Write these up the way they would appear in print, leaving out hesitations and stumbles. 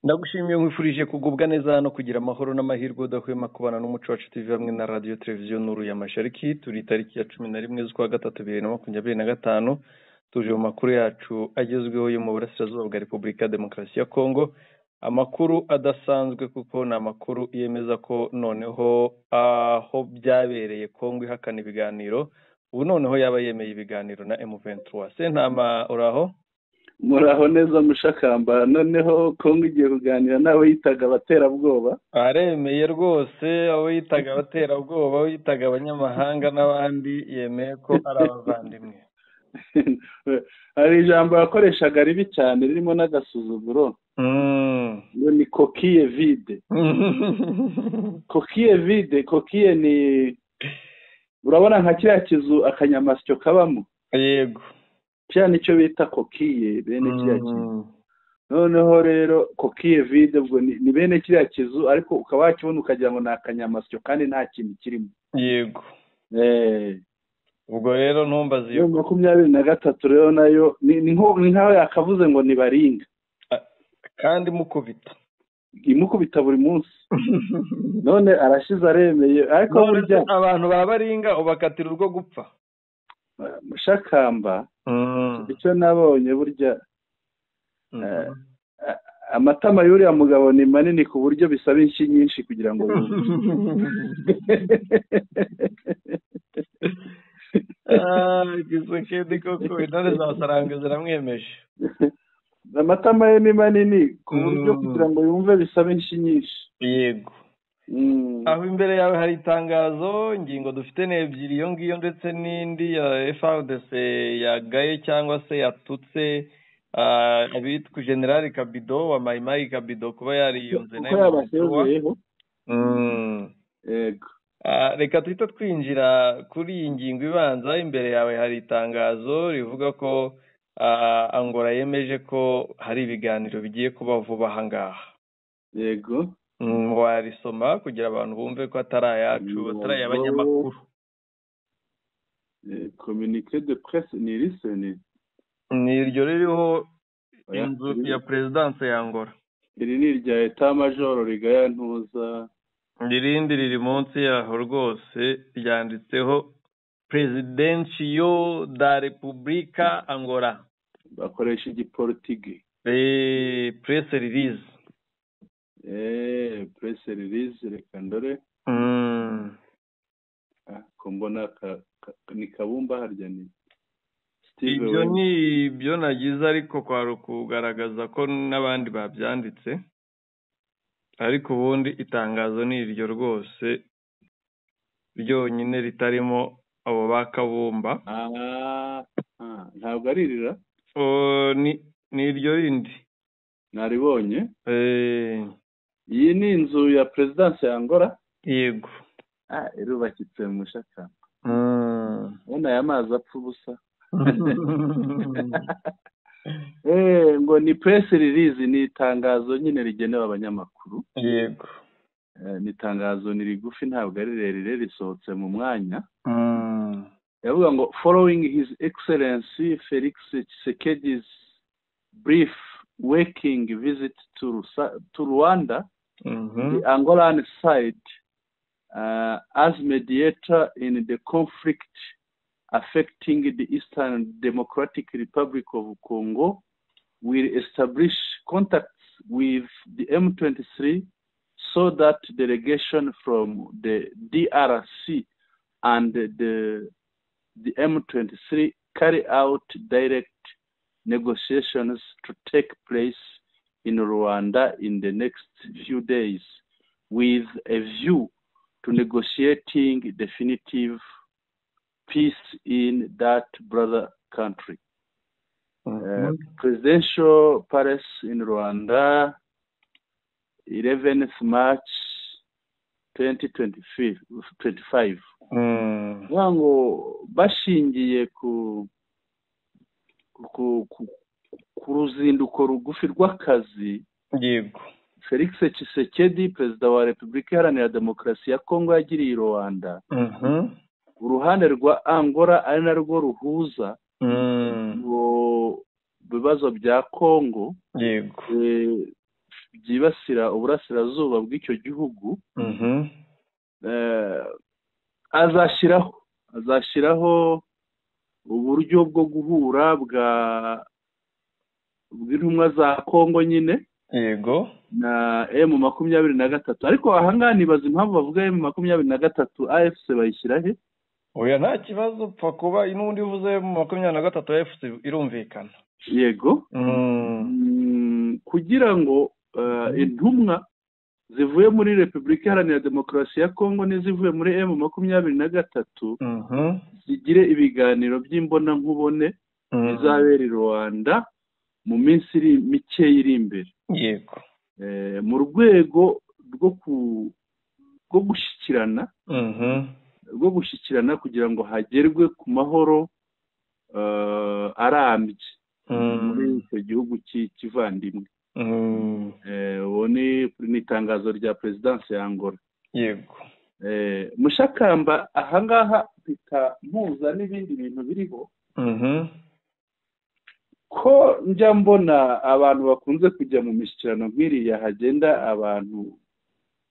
Ndagushimiye nkwifurije kugubwa neza no kugira amahoro n'amahirwe udahwema kubana n'umuco wacu TV hamwe na radio televiziyo Nuru ya Mashariki. Turi tariki ya 11 z'ukwa gatatu 2025 tuje mu makuru yacu agezweho yo mu burasirazuba bwa Repubulika ya Demokarasi ya Kongo. Amakuru adasanzwe kuko ni amakuru yemeza ko noneho aho byabereye Kongo ihakana ibiganiro ubu noneho yaba yemeye ibiganiro na M23. Sentama uraho? Muraho neza mushakamba, noneho Kongo igiye kuganira nawe yitaga abaterabwoba. Aremeye rwose, abo yitaga abaterabwoba, abo yitaga abanyamahanga n'abandi yemeye ko ari abavandimwe. Hari ijambo yakoreshaga ribi cyane ririmo n'agasuzuguro. Ngo ni coquille vide. Coquille vide, coquille ni urabona nka kiriya kizu akanyamasyo kabamo. Yego. Cya nicyo bita coquille, bene kiriya kizu. Noneho rero coquille vide ubwo ni bene kiriya kizu ariko ukaba wakibona ukagira ngo ni akanyamasyo kandi nta kintu kirimo. Yego. Ubwo rero ntumbaze iyo 23 rero nayo ni nkaho yakavuze ngo ni baringa. Kandi imukubita buri munsi. None arashize aremeye ariko burya abantu babaringa ubakatira urwo gupfa. Mushakamba icyo nabonye burya amatama y'uriya mugabo ni manini ku buryo bisaba inshyi nyinshi kugira ngo Gisekedi koko intare zasaranga ziramwemeje. Amatama ye ni manini ku buryo kugira ngo yumve bisaba inshyi nyinshi. Yego. Aho imbere yawe hari itangazo ingingo dufite n'ebyiri iyo ngiyo ndetse n'indi ya FARDC yagaye cyangwa se yatutse abitwa General Kabido wa Maimai Kabido kuba yariyunze nayo yabasezeyeho. Yego. Reka tuhita twinjira kuri iyi ngingo ibanza. Imbere yawe hari itangazo rivuga ko Angola yemeje ko hari ibiganiro bigiye kuba vuba aha ngaha. Yego. Warisoma kugira abantu bumve ko atari ayacu atari abanyamakuru. Communiqué de presse ni riseni. Ni iryo ririho inzu ya presidence ya Angola. Iri ni irya etat major rigaya ntuza. Irindi riri munsi yaho rwose ryanditseho Presidencio da Repubblica Angola. Bakoresha igiportugais. Press release. Press release reka ndore. Kombona ni kabumba harya ni. Ibyo ni ibyo nagize ariko kwari kugaragaza ko n'abandi babyanditse. Ariko ubundi itangazo ni iryo rwose ryonyine ritarimo abo bakabumba. Ntabwo aririra. Ni iryo rindi. Naribonye. Iyi ni inzu ya presidence ya Angola. Yego. Irubakitse mu Shaka. Ubona aya mazi apfa ubusa. Ngo ni press release, ni itangazo nyine rigenewe abanyamakuru. Yego. Ni itangazo ni rigufi ntabwo ari rirerire risohotse mu mwanya. Yavuga ngo following his excellency Felix Tshisekedi's brief working visit to Rwanda, the Angolan side as mediator in the conflict affecting the Eastern Democratic Republic of Congo will establish contacts with the M23 so that delegation from the DRC and the M23 carry out direct negotiations to take place in Rwanda in the next few days with a view to negotiating definitive peace in that brother country. Presidential Palace in Rwanda, 11th March 2025. Wango bashingiye ku ruzinduko rugufi rw'akazi. Yego. Felix Tshisekedi, perezida wa Repubulika Iharanira Demokarasi ya Kongo yagiriye Rwanda. Uruhande rwa Angola ari narwo ruhuza bibazo bya Kongo. Yego. byibasira uburasirazuba bw'icyo gihugu Mhm. azashyiraho uburyo bwo guhura bw'intumwa za Kongo nyine Yego. na M23 ariko ahangaha nibaza impamvu bavuga M23 AFC bayishyira he? Oya nta kibazo pfa kuba n'undi uvuze mu 23 AFC irumvikana. Yego. Kugira ngo intumwa zivuye muri Repubulika Iharanira Demokarasi ya Kongo n'izivuye muri M23 zigire ibiganiro by'imbonankubone bizabera i Rwanda mu minsi mike iri imbere. Yego. Mu rwego rwo gushyikirana kugira ngo hagerwe ku mahoro arambye muri icyo gihugu kivandimwe. Ubu ni itangazo rya perezidansi ya Angola. Yego. Mushakamba ahangaha mpuza n'ibindi bintu biriho ko njya mbona abantu bakunze kujya mu mishyikirano nk'iriya hagenda abantu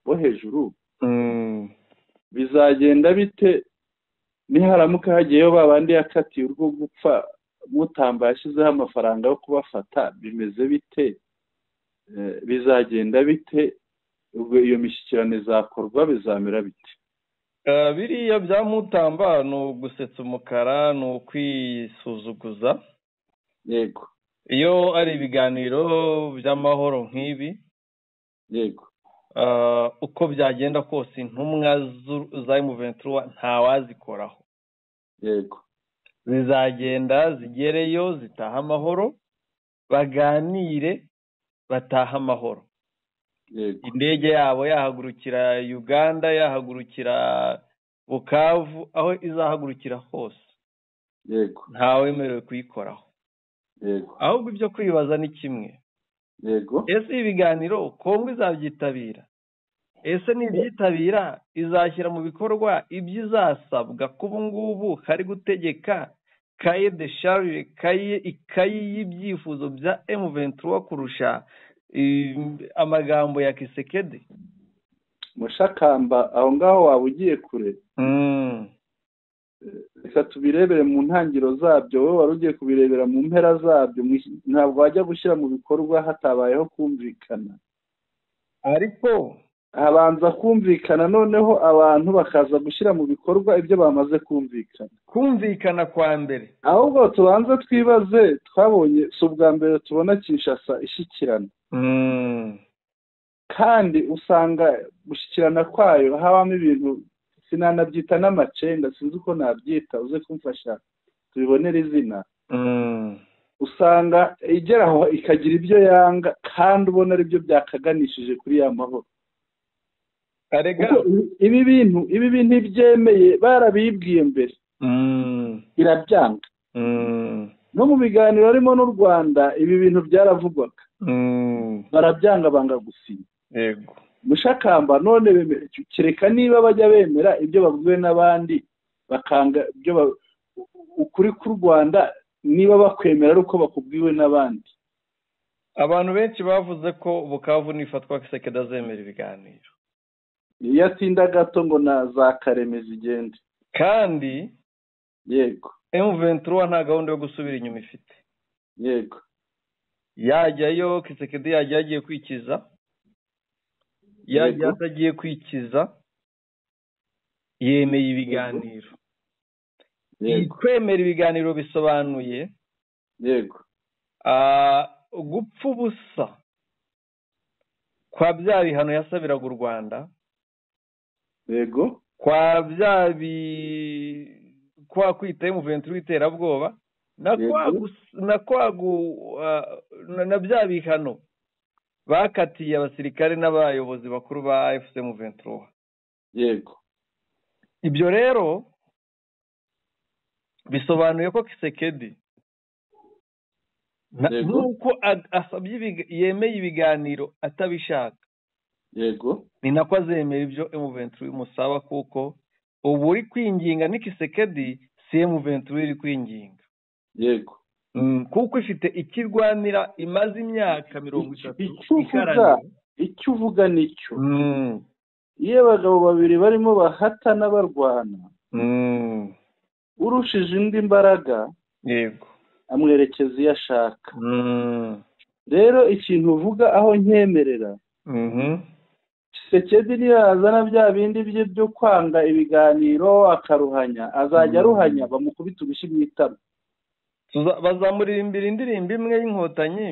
bo hejuru. Bizagenda bite niharamuka hagiyeyo babandi yakatiye urwo gupfa mutamba yashyizeho amafaranga yo kubafata bimeze bite? Bizagenda bite? Ubwo iyo mishyikirano izakorwa bizamera bite? Biriya bya mutamba ni ugusetsa umukara, ni ukwisuzuguza. Yego. Iyo ari ibiganiro by'amahoro nk'ibi, yego, uko byagenda kose intumwa za M23 ntawazikoraho. yego, zizagenda zigereyo zitaha amahoro, baganire bataha amahoro. yego, Indege yabo yahagurukira Uganda, yahagurukira Bukavu, aho izahagurukira hose yego, ntawemerewe kuyikoraho. yego, Ahubwo ibyo kwibaza ni kimwe. yego, Ese ibiganiro Kongo izabyitabira? Ese nibyitabira izashyira mu bikorwa ibyo izasabwa kubu ngubu hari gutegeka kaye de charge, ikayi y'ibyifuzo bya M23 kurusha amagambo ya Kisekedi? Mushakamba aho ngaho waba ugiye kure. Reka tubirebere mu ntangiro zabyo, wowe wari ugiye kubirebera mu mpera zabyo. Ntabwo wajya gushyira mu bikorwa hatabayeho kumvikana, ariko habanza kumvikana noneho abantu bakaza gushyira mu bikorwa ibyo bamaze kumvikana kwa mbere. Ahubwo tubanze twibaze, twabonye si ubwa mbere tubona Kinshasa ishyikirana, kandi usanga gushyikirana kwayo habamo ibintu sinanabyita n'amacenda, sinzi uko nabyita, uze kumfasha tubibonere izina. Usanga igera aho ikagira ibyo yanga kandi ubona ari byo byakaganishije kuri ya mahoro. Ibi bintu ibyemeye barabibwiye mbere, irabyanga. No mu biganiro harimo n'u Rwanda ibi bintu byaravugwaga, barabyanga, banga gusinya. Yego. Mushakamba none kereka niba bajya bemera ibyo babwiwe n'abandi bakanga ibyo ukuri k'u Rwanda, niba bakwemera ari uko bakubwiwe n'abandi. Abantu benshi bavuze ko Bukavu nifatwa Kisekedi azemera ibiganiro, iyo atinda gato ngo na za Kareme zigende. kandi yego, M23 nta gahunda yo gusubira inyuma ifite. yego, yajyayo Kisekedi yajya yagiye kwikiza, yajya atagiye kwikiza, yemeye ibiganiro. Kwemera ibiganiro bisobanuye yego, gupfa ubusa kwa bya bihano yasabiraga u Rwanda, yego, kwa kwita M23 iterabwoba, na bya bihano bakatiye abasirikare n'abayobozi bakuru ba AFC M23. yego. Ibyo rero bisobanuye ko Kisekedi nuko asabye yemeye ibiganiro atabishaka, yego, ni nako azemera ibyo M23 musaba, kuko ubu uri kwinginga ni Kisekedi, si M23 iri kwinginga. yego, kuko ifite ikirwanira imaze imyaka 30 icyo uvuga nicyo. Iyo abagabo babiri barimo bahatana barwana, urushije indi mbaraga yego amwerekeza iyo ashaka. Rero ikintu uvuga aho nkemerera, Tshisekedi niyo yazana bya bindi bye byo kwanga ibiganiro akaruhanya, azajya aruhanya bamukubita urushyi mu itama. bazamuririmbira indirimbo imwe y'inkotanyi,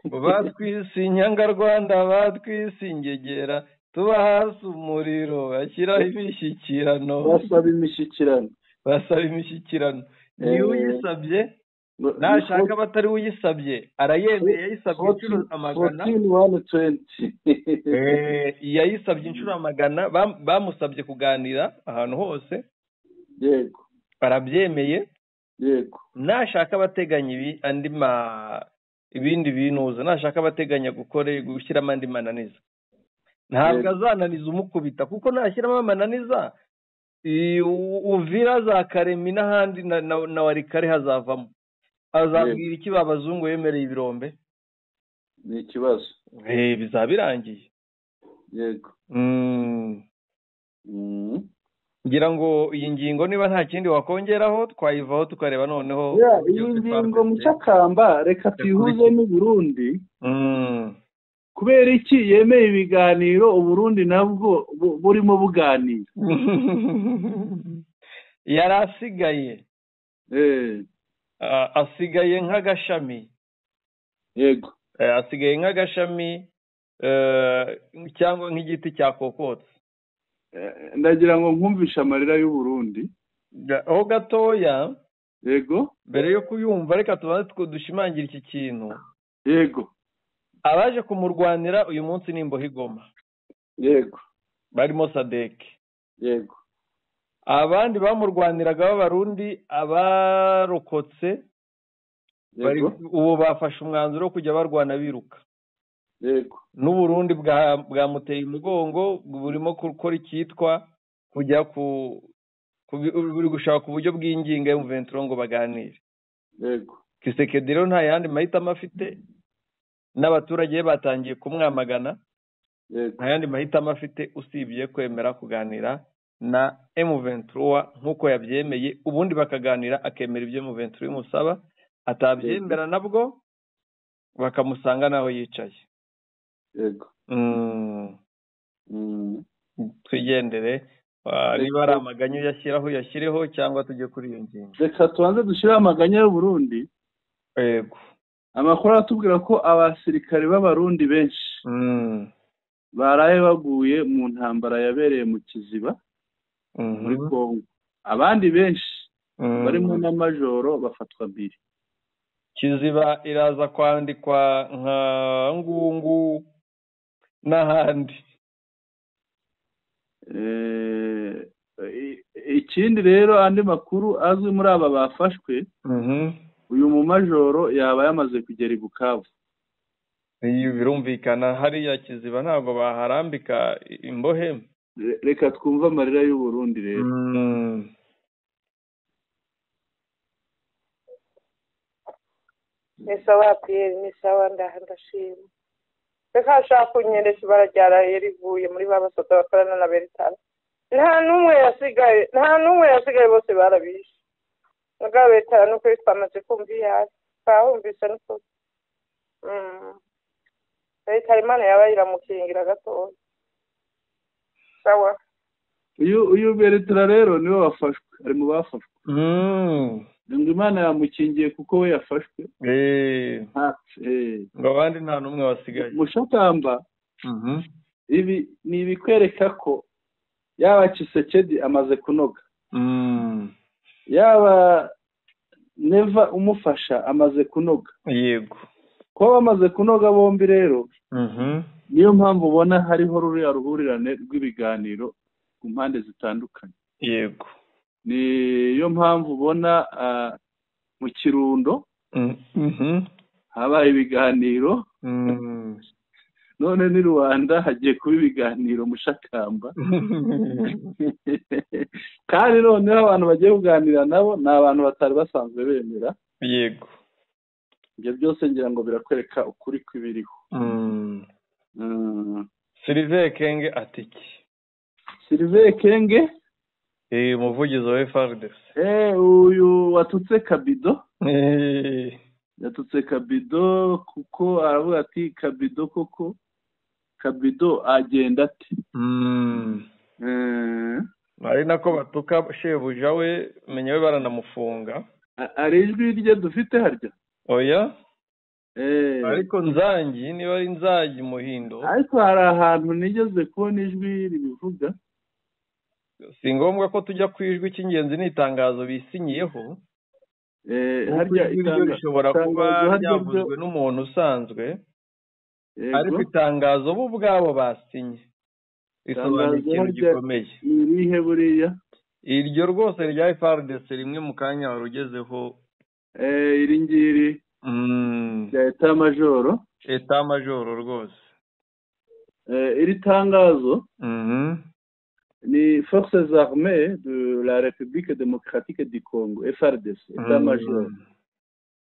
batwise inyangarwanda, batwise ingegera, tuba hasi umuriro, bashyiraho imishyikirano, basaba imishyikirano. niwe uyisabye, nashaka batari uyisabye arayemeye, yayisabye inshuro amagana. Yayisabye inshuro amagana, bamusabye kuganira ahantu hose, yego arabyemeye. yego nashaka abateganya ibindi binuza, nashaka abateganya gushyiramo andi mananiza, ntabwo azananiza umukubita, kuko nashyiramo amananiza Uvira za Karemi n'ahandi na Warikare hazavamo. Azabwira iki babazungu yemereye ibirombe? Ni ikibazo. Bizaba birangiye. Yego. ngira ngo iyi ngingo niba nta kindi wakongeraho twayivaho tukareba noneho. Iyi ngingo mu cyakamba reka tuyihuze n'u Burundi. Kubera iki yemeye ibiganiro Uburundi nabwo burimo buganira? Yari asigaye. Asigaye nk'agashami. Yego. Asigaye nk'agashami cyangwa nk'igiti cya kokotse. Ndagira ngo nkumvishe amarira y'u Burundi aho gatoya. Yego. Mbere yo kuyumva reka tubanze dushimangira iki kintu. Yego. Abaje kumurwanira uyu munsi ni Imbohe Goma. Yego. Barimo Sadek. Yego. Abandi bamurwaniraga b'abarundi abarokotse, ubu bafashe umwanzuro wo kujya barwana biruka. Yego. N'Uburundi bwamuteye umugongo, burimo gukora icyitwa kujya buri gushaka uburyo bw'ingingo ya M23 ngo baganire. Yego. Tshisekedi rero nta yandi mahitamo afite, n'abaturage batangiye kumwamagana. Nta yandi mahitamo afite usibye kwemera kuganira na M23 nk'uko yabyemeye, ubundi bakaganira akemera ibyo M23 imusaba, atabyemera nabwo bakamusanga naho yicaye. Yego. Twigendere, niba ari amaganyo yashyiraho yashyireho cyangwa tujye kuri iyo ngingo. Reka tubanze dushyiraho amaganya y'u Burundi. Yego. Amakuru atubwira ko abasirikare b'abarundi benshi baraye baguye mu ntambara yabereye mu Kiziba muri Kongo. Abandi benshi barimo na majoro bafatwa mbiri. Kiziba iraza kwandikwa nka Ngungu n'ahandi. Ikindi rero andi makuru azwi muri aba bafashwe, uyu mu majoro yaba yamaze kugera i Bukavu. Iyo birumvikana hariya Kiziba ntabwo baharambika imbohe. Reka twumva amarira y'u Burundi rero. Ni sawa Pierre, ni sawa ndashima. Reka ashaka kunyereza ibara ryaraye rivuye muri babasoda bakorana na Beritana. Nta numwe yasigaye bose barabishe. Mugabe Beritana nuko twamaze kumva iyari. Twahumvise nuko. Leta Imana yaba iramukingira gatoya. Sawa. Uyu Beritana rero niwe wafashwe, ari mu bafashwe. Imana yamukingiye kuko we yafashwe. Ngo abandi nta numwe wasigaye. Mushakamba. Ibi ni ibikwereka ko yaba Tshisekedi amaze kunoga. Yaba Neva umufasha amaze kunoga. Yego. Ko bamaze kunoga bombi rero. Niyo mpamvu ubona hariho ruriya ruhurirane rw'ibiganiro ku mpande zitandukanye. Yego. Niyo mpamvu ubona mu Kirundo habaye ibiganiro, none ni Rwanda hagiye kuba ibiganiro Mushakamba. Kandi noneho abantu bagiye kuganira nabo ni abantu batari basanzwe bemera. Yego. Ibyo byose ngira ngo birakwereka ukuri kw'ibiriho. Sylvain Ekenge atiki. Sylvain Ekenge Umuvugizi wa FARDC. Uyu watutse Kabido. Yatutse Kabido kuko aravuga ati Kabido koko Kabido agenda ati. Ari nako batuka shebuja we menya we baranamufunga. Ari ijwi rye dufite harya? Oya. Ariko Nzangi niba ari Nzangi Muhindo. Ariko hari ahantu nigeze kubona ijwi ribivuga. Si ngombwa ko tujya ku ijwi cy'ingenzi n'itangazo bisinyiyeho. Harya itangazo rishobora kuba ryavuzwe n'umuntu usanzwe. Ariko itangazo bo ubwabo basinye. Risobanura ikintu gikomeye. Irihe buriya? Iryo rwose rya FARDC rimwe mu kanya warugezeho. Iri ngiri. Ya Etat Major. Etat Major rwose. Iri tangazo. Les forces armées de la République démocratique du Congo, FARDC, État-major,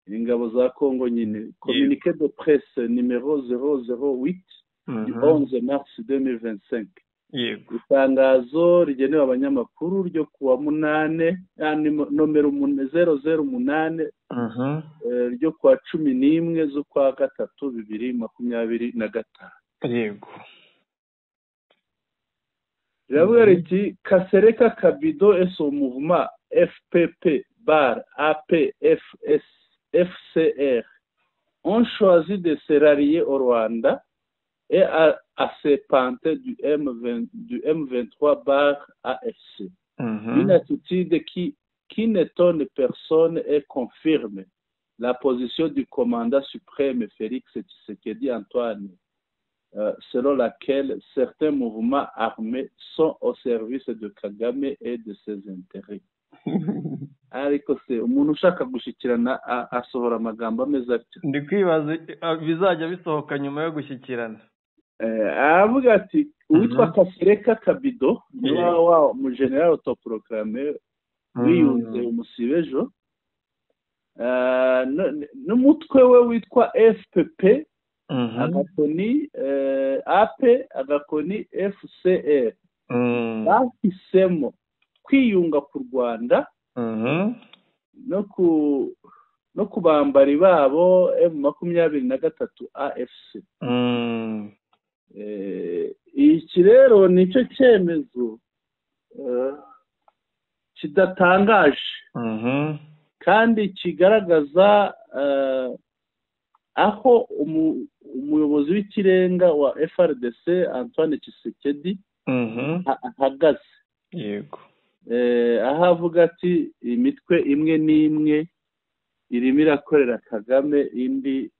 ingabo za Congo nyine, communiqué de presse numéro 008 du 11 mars 2025. Itangazo rigenewe abanyamakuru ryo kuwa 8 nomero 008 ryo kuwa 11 z'ukwa gatatu 2025. Yego. Riti Kasereka Kabido et son mouvement FPP-APFSFCR ont choisi de se rallier au Rwanda et à se panter du M23-AFC. Une attitude qui n'étonne personne et confirme la position du commandant suprême Félix Tshisekedi Antoine, selon laquelle certains mouvements armés sont au service de Kagame et de ses intérêts. Ariko se umuntu ushaka gushikirana asohora amagambo ameze atyo. Ndi kwibaza bizajya bisohoka nyuma yo gushyikirana. Avuga ati uwitwa Kasereka Kabido wa mu general autoproclamé wiyunze umusibejo n'umutwe we witwa FPP agakoni AP agakoni FCR bahisemo kwiyunga ku Rwanda no kubambari babo M23 AFC. Iki rero nicyo cyemezo kidatangaje kandi kigaragaza aho umuyobozi w'ikirenga wa FARDC Antoine Tshisekedi ahagaze. Yego. Aho avuga ati imitwe imwe n'imwe irimo irakorera Kagame, indi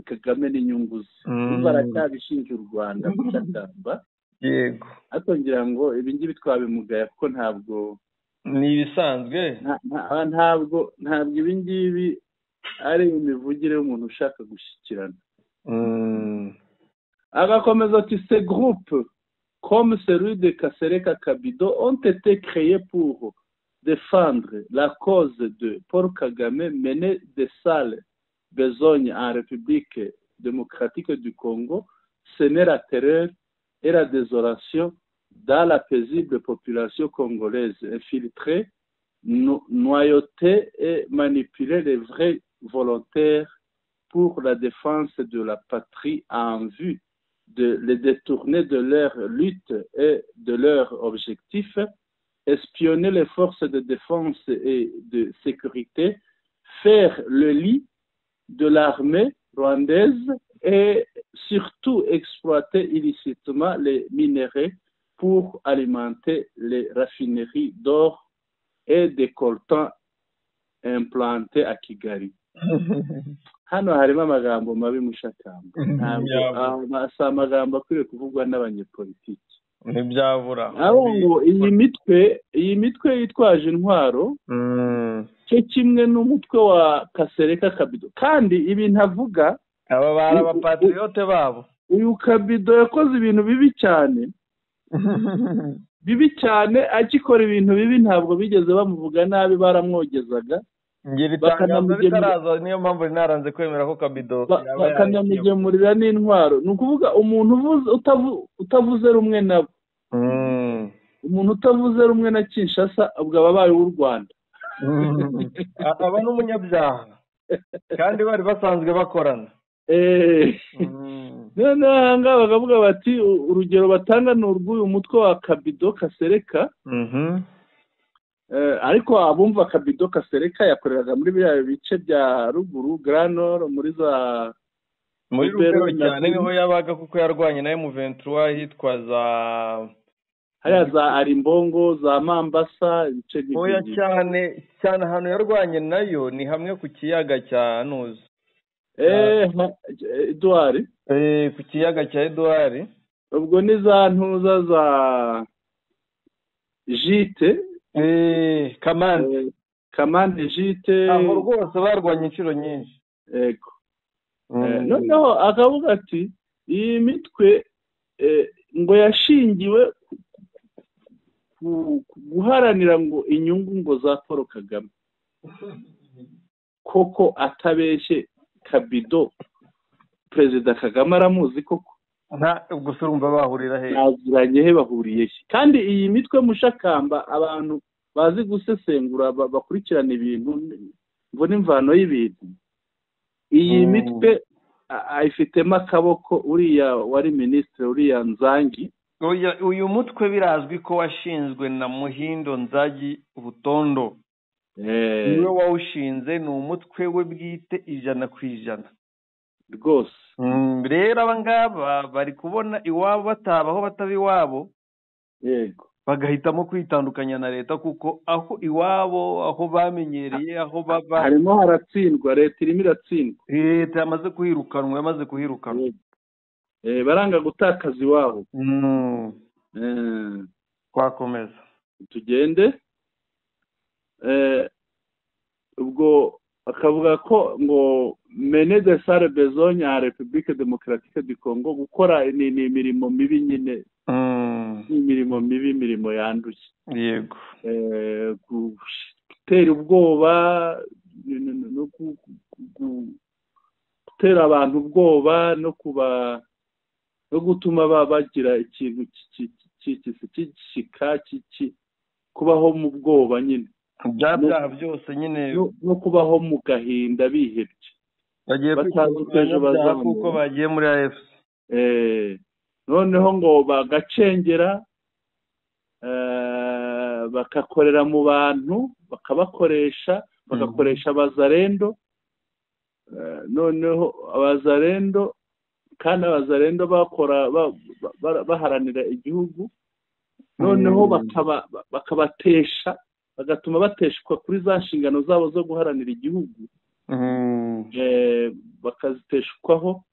Kagame n'inyungu ze. Baracyabishinja u Rwanda gutakamba. Yego. Atongera ngo ibi ngibi twabimugaya kuko ntabwo ni ibisanzwe. Ntabwo ibi ngibi ari imivugire y'umuntu ushaka gushyikirana. Agakomeza ati ces groupes comme celui de Kasereka Kabido ont été créés pour défendre la cause de Paul Kagame, mener des sales besognes en République démocratique du Congo, semer la terreur et la désolation dans la paisible population congolaise, infiltrer, noyauter et manipuler les vrais volontaires pour la défense de la patrie en vue de les détourner de leur lutte et de leurs objectifs, espionner les forces de défense et de sécurité, faire le lit de l'armée rwandaise et surtout exploiter illicitement les minéraux pour alimenter les raffineries d'or et des coltans implantés à Kigali. Hano harimo amagambo mabi mushakamba. Ntabwo asa amagambo akwiriye kuvugwa n'abanyepolitiki. Ntibyabura. Abo ngo iyi mitwe yitwaje intwaro cyo kimwe n'umutwe wa Kasereka Kabido. Kandi ibintu avuga aba bari abapatriote babo. Uyu Kabido yakoze ibintu bibi cyane. Bibi cyane, akikora ibintu bibi ntabwo bigeze bamuvuga nabi, baramwogezaga. ngira itangazo ritaraza niyo mpamvu rinaranze kwemera ko Kabido bakanamugemurira n'intwaro ni ukuvuga umuntu utavuze rumwe nabo umuntu utavuze rumwe na Kinshasa ubwo ababaye w'u Rwanda aba n'umunyabyaha kandi bari basanzwe bakorana noneho aha ngaha bakavuga bati urugero batanga ni urw'uyu mutwe wa Kabido Kasereka ariko abumva Kabido Kasereka yakoreraga muri biriya bice bya ruguru Grand Nord muri Rubero cyane niho yabaga kuko yarwanye na M23 hitwa za haya za Arimbongo za Mambasa ibice oya cyane ahantu yarwanye nayo ni hamwe ku kiyaga cya Nuzi Edouard ku kiyaga cya Edouard ubwo ni za ntuza za Jite Kamande Jite aho rwose barwanye inshuro nyinshi yego noneho akavuga ati iyi mitwe ngo yashingiwe guharanira ngo inyungu ngo za Paul Kagame koko atabeshye Kabido Perezida Kagame aramuzi koko gusa urumva bahurira he naziranye he bahuriye he kandi iyi mitwe mushakamba abantu bazi gusesengura bakurikirana ibintu ngo n'imvano y'ibintu iyi mitwe ayifitemo akaboko uriya wari minisitiri uriya Nzangi uyu mutwe birazwi ko washinzwe na Muhindo Nzagi Butondo niwe wawushinze ni umutwe we bwite 100% rwose rero abangaba bari kubona iwabo batabaho bataba iwabo yego bagahitamo kwitandukanya na leta kuko aho iwabo aho bamenyereye aho baba harimo haratsindwa leta irimo iratsindwa leta yamaze kuhirukanwa baranga gutakaza iwabo twakomeza tugende ubwo akavuga ko ngo mene de sale besogne à République démocratique du Congo gukora ni imirimo mibi nyine imirimo mibi imirimo yanduye yego gutera ubwoba no gutera abantu ubwoba no gutuma bagira ikintu cy'igishika kubaho mu bwoba nyine byaha byose nyine no kubaho mu gahinda bihebye bagiye kwitandukanya kuko bagiye muri AFC noneho ngo bagacengera bakakorera mu bantu bagakoresha abazarendo noneho abazarendo kandi abazarendo bakora baharanira igihugu noneho bakabatesha bagatuma bateshwa kuri za nshingano zabo zo guharanira igihugu bakaziteshwaho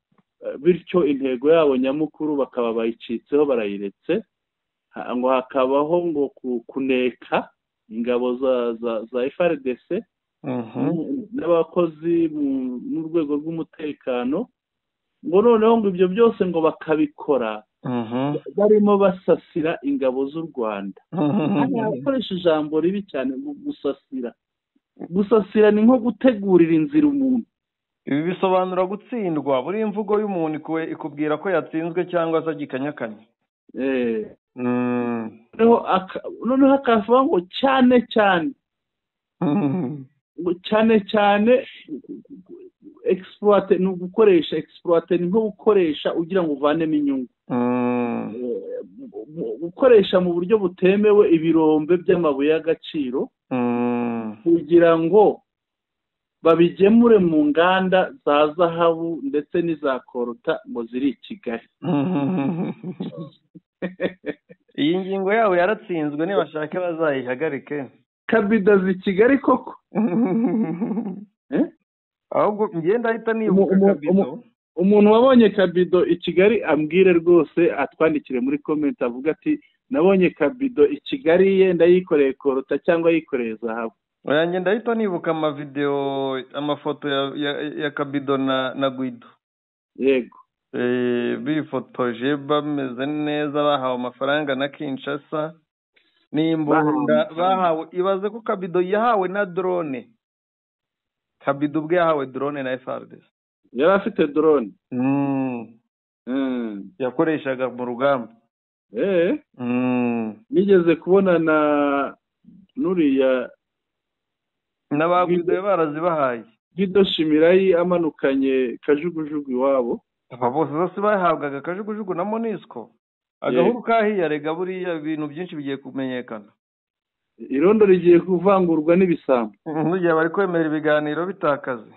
bityo intego yabo nyamukuru bakaba bayicitseho barayiretse ngo hakabaho ngo kuneka ingabo za FARDC n'abakozi mu rwego rw'umutekano ngo noneho ngo ibyo byose ngo bakabikora barimo basasira ingabo z'u Rwanda bakoresha ijambo ribi cyane gusasira ni nko gutegurira inzira umuntu ibi bisobanura gutsindwa buri imvugo y'umuntu ikubwira ko yatsinzwe cyangwa se agikanyakanya noneho akavuga ngo cyane exploit ni ugukoresha exploit ni nko gukoresha ugira ngo uvanemo inyungu gukoresha mu buryo butemewe ibirombe by'amabuye y'agaciro kugira ngo babigemure mu nganda za zahabu ndetse n'iza korota ngo ziri i Kigali iyi ngingo yabo yaratsinzwe nibashaka bazayihagarike Kabido zi Kigali koko ahubwo ngenda ahita nibuka Kabido umuntu wabonye Kabido i Kigali ambwire rwose atwandikire muri comment avuga ati nabonye Kabido i Kigali yenda yikoreye korota cyangwa yikoreye zahabu oyanjye ndahita nibuka amavideo amafoto ya Kabido na Guido yego bifotoje bameze neza bahawe amafaranga na Kinshasa n'imbunda bahawe ibaze ko Kabido yahawe na drone Kabido ubwe yahawe drone na FARDC. yari afite drone yakoreshaga mu rugamba. nigeze kubonana n'uriya n'abagwidoye barazibahaye. Guido Shimirayi amanukanye kajugujugu iwabo. Aba bose bose bahabwaga kajugujugu na Monisco. Agahuru kahiyarega buriya ibintu byinshi bigiye kumenyekana. Irondo rigiye kuvangurwa n'ibisambo. N'igihe bari kwemera ibiganiro bitakaze.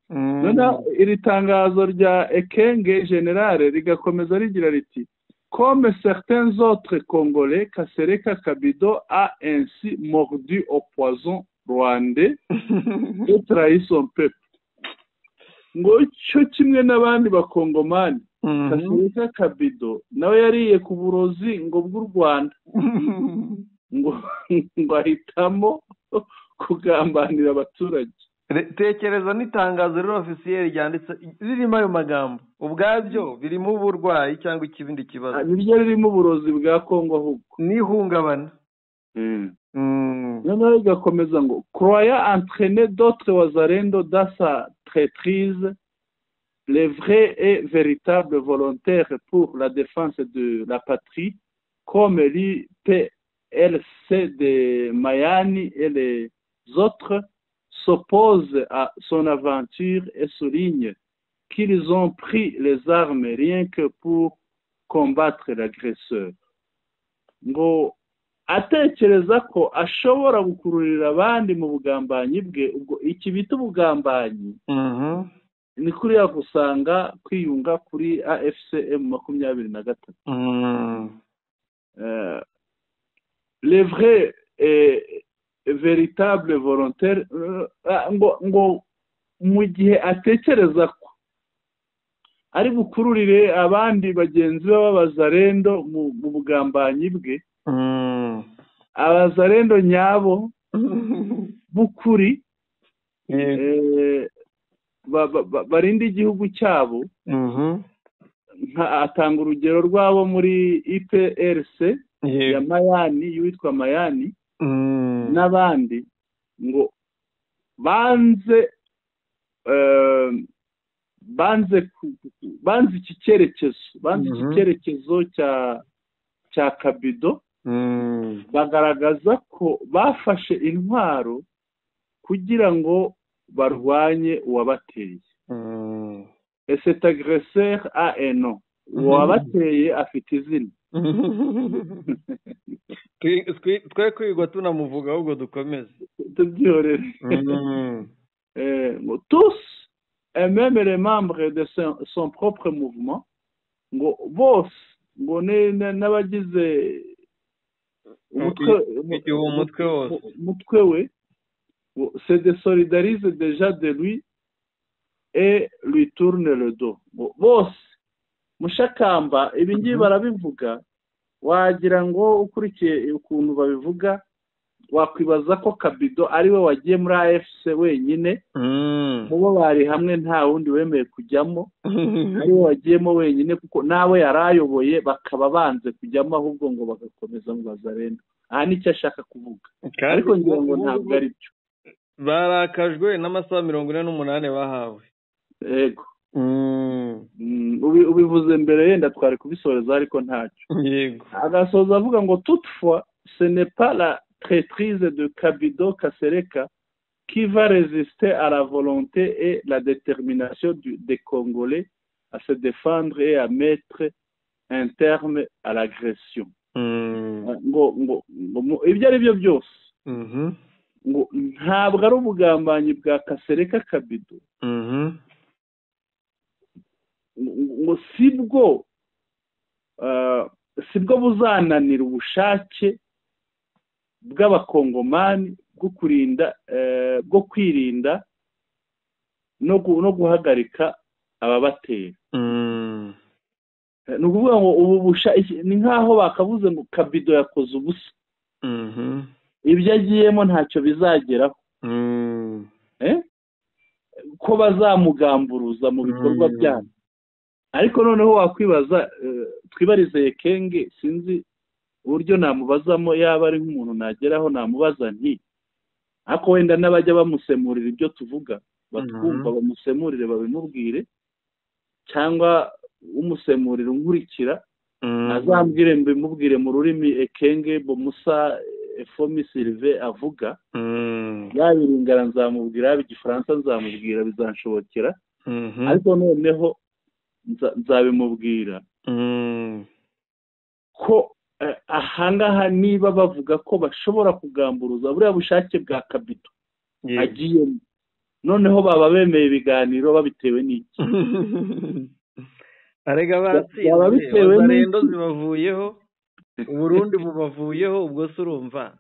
None iri tangazo rya Ekenge General rigakomeza rigira riti comme certains autres Congolais, Kasereka Kabido a ainsi mordu au poison rwandais et trahi son peuple. Ngo cyo kimwe n'abandi bakongomani Kasereka Kabido nawe yariye ku burozi ngo bw'u Rwanda ngo ahitamo kugambanira abaturage. Tekereza n'itangazo rero officiel ryanditse ririmo ayo magambo ubwabyo birimo uburwayi cyangwa ikibindi kibazo. Biryo ririmo uburozi bwa Kongo ahubwo n'ihungabana. Noneho igakomeza ngo croyant entraîner d'autres wazalendo dans sa traîtrise, les vrais et véritables volontaires pour la défense de la patrie comme l'IPLC de Mayani et les autres s'opposent à son aventure et soulignent qu'ils ont pris les armes rien que pour combattre l'agresseur. Ngo atekereza ko ashobora gukururira abandi mu bugambanyi bwe, ubwo iki bita ubugambanyi ni kuriya gusanga kwiyunga kuri AFCM 23. Les vrais véritable volontaire ngo mu gihe atekereza ko ari bukururire abandi bagenzi b'abazarendo mu bugambanyi bwe, abazarendo nyabo bukuri barinda igihugu cyabo. Atanga urugero rwabo muri IPRC ya Mayani, witwa Mayani n'abandi, ngo banze iki cyerekezo cya Kabido. Bagaragaza ko bafashe intwaro kugira ngo barwanye uwabateye. Cet agresseur a un nom. Uwabateye afite izina. twe kwigwa tunamuvuga ahubwo dukomeze tubyihorere. Tous et même les membres de son propre mouvement, ngo bose ngo n'abagize umutwe we se désolidarisent déjà de lui et lui tournent le dos. Bose mushakamba ibi ngibi barabivuga, wagira ngo ukurikiye ukuntu babivuga wakwibaza ko Kabido ari we wagiye muri AFC wenyine, mubo bari hamwe nta wundi wemeye kujyamo, ari we wagiyemo wenyine kuko nawe yarayoboye bakaba banze kujyamo ahubwo ngo bagakomeza mu bazarendo. Aha nicyo ashaka kuvuga, ariko ngira ngo ntabwo ari byo. Barakajwe n'amasaha 48 bahawe. Yego. Ubivuze mbere yenda twari kubisoreza ariko ntacyo. Yego. Agasoza avuga ngo toutefois ce n'est pas la traîtrise de Kabido Kasereka qui va résister à la volonté et la détermination des Congolais à se défendre et à mettre un terme à l'agression. Ibyo ari byo byose ngo ntabwo ari ubugambanyi bwa Kasereka Kabido, ngo sibwo buzananira ubushake bw'abakongomani bwo kwirinda no guhagarika ababatera. Ni ukuvuga ngo ubu ni nk'aho bakavuze ngo Kabido yakoze ubusa, ibyo agiyemo ntacyo bizageraho, ko bazamugamburuza mu bikorwa byabo. Ariko noneho wakwibaza, twibarize Ekenge, sinzi uburyo namubazamo, yaba ari nk'umuntu nageraho namubaza nti ariko wenda n'abajya bamusemurira ibyo tuvuga batwumva bamusemurire babimubwire, cyangwa umusemurira unkurikira azambwire mbimubwire mu rurimi Ekenge Bomusa Efomi Sylvain avuga, yabiringana nzamubwira, yaba igifaransa nzamubwira, bizanshobokera, ariko noneho nzabimubwira ko ahangaha niba bavuga ko bashobora kugamburuza buriya bushake bwa Kabito agiyemo, noneho baba bemeye ibiganiro babitewe n'iki? arega batsinze Wazalendo zibavuyeho, Uburundi bubavuyeho, ubwo se urumva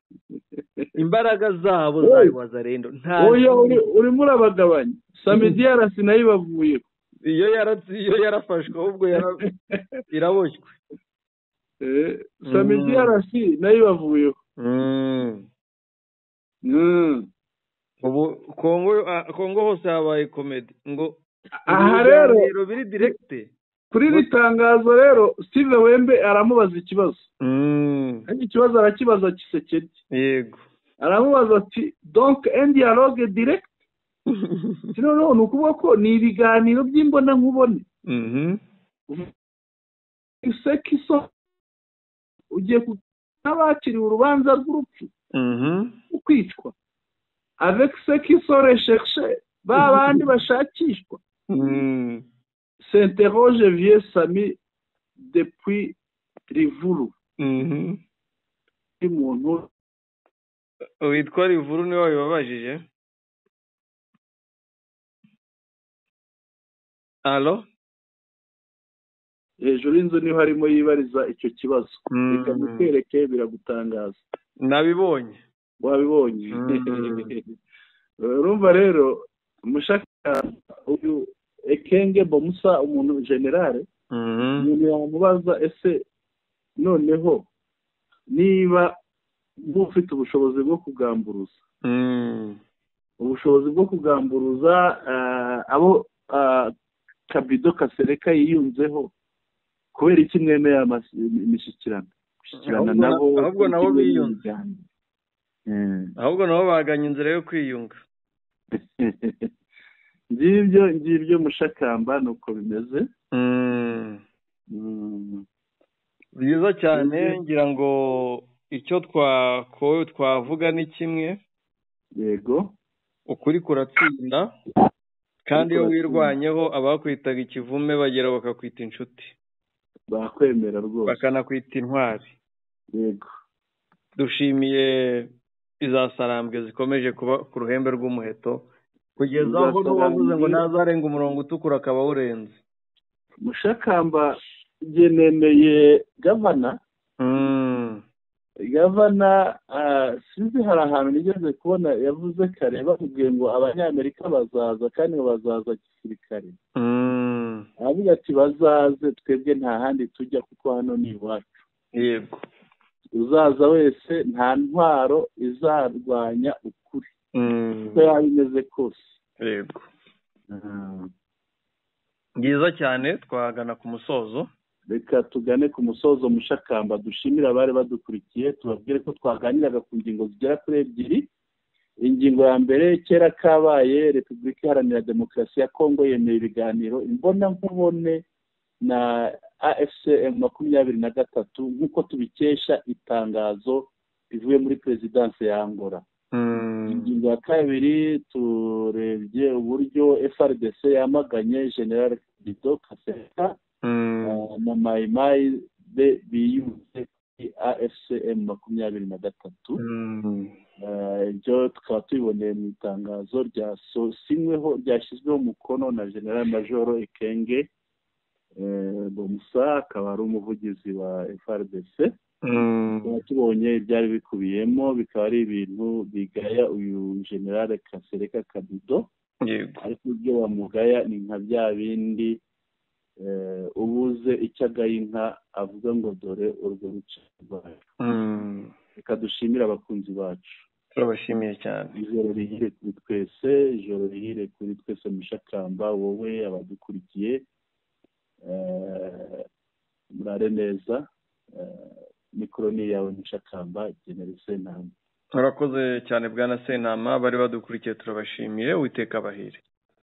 imbaraga zabo zari Wazalendo urimo urabagabanya. Samedi yarasi nayo ibavuyeho, iyo yarafashwe ahubwo iraboshywe. Samedi yarasi nayo ibavuyeho. ubu Kongo hose habaye komedi ngo aha rero biri direkite kuri iri tangazo. Rero Steve Wembe aramubaza ikibazo, kandi ikibazo arakibaza Kisekedi. Yego, aramubaza ati donc un dialogue direct. Ni ukuvuga ko ni ibiganiro by'imbona nkubone. Isekiso ugiye n'abakiriwe urubanza rw'urupfu ukwicwa avec ceux qui sont recherchés, babandi bashakishwa. S'interroge vieux Sami depuis Rivuru. Umuntu witwa Rivuru niwe wabibabajije. Allo, hejuru y'inzu niho harimo yibariza icyo kibazo. Reka mukwereke biragutangaza. Nabibonye. Wabibonye. Urumva rero mushaka uyu Ekenge Bomusa umuntu generale, umuntu yamubaza ese noneho niba ufite ubushobozi bwo kugamburuza, ubushobozi bwo kugamburuza abo Kabido Kasereka yiyunzeho, kubera iki mwemeye imishyikirano? Gushyikirana nabo ahubwo nabo biyunze, ahubwo nabo baganye inzira yo kwiyunga. ngibyo Mushakamba nuko bimeze. Byiza cyane, ngira ngo icyo twavuga ni kimwe. Yego, ukuri kuratsinda, kandi iyo wirwanyeho abakwitaga ikivume bagera bakakwita inshuti, bakwemera rwose, bakanakwita intwari. Yego, dushimiye iza Sarambwe zikomeje kuba ku ruhembe rw'umuheto, kugeza aho n'uwavuze ngo nazarenga umurongo utukura akaba awurenze. Mushakamba genemeye gavana. Gavana sinzi, hari ahantu nigeze kubona yavuze kare bakubwiye ngo abanyamerika bazaza, kandi ngo bazaza gisirikare. Aravuga ati bazaze, twebwe nta handi tujya kuko hano ni iwacu. Yego, uzaza wese nta ntwaro izarwanya ukuri uko yaba imeze kose. Yego, byiza cyane. Twagana ku musozo. Reka tugane ku musozo. Mushakamba dushimira abari badukurikiye, tubabwire ko twaganiraga ku ngingo zigera kuri ebyiri. Ingingo ya mbere, kera kabaye Repubulika Iharanira Demokarasi ya Kongo yemeye ibiganiro imbona nkubone na AFCM 23 nk'uko tubikesha itangazo rivuye muri Perezidansi ya Angola. Ingingo ya kabiri, turebye uburyo FRDC yamaganye General Kabito Kasereka na Maimai biyunze AFCM 23. Ibyo tukaba tubiboneye mu itangazo ryashyizweho umukono na General Major Ekenge Bomusa, akaba ari umuvugizi wa FRDC. Tubonye ibyari bikubiyemo, bikaba ari ibintu bigaya uyu General Kasereka Kabito. Ariko ibyo bamugaya ni nka bya bindi ubuze icyo agaye inka avuga ngo dore urwo ruce rwacu. Reka dushimire abakunzi bacu. Turabashimiye cyane. Ijoro rihire kuri twese, ijoro rihire kuri twese. Mushakamba, wowe, abadukurikiye, murare neza. Mikoro ni yawe Mushakamba, General Senamba. Murakoze cyane bwana Sentama, bari badukurikiye turabashimiye, Uwiteka abahire.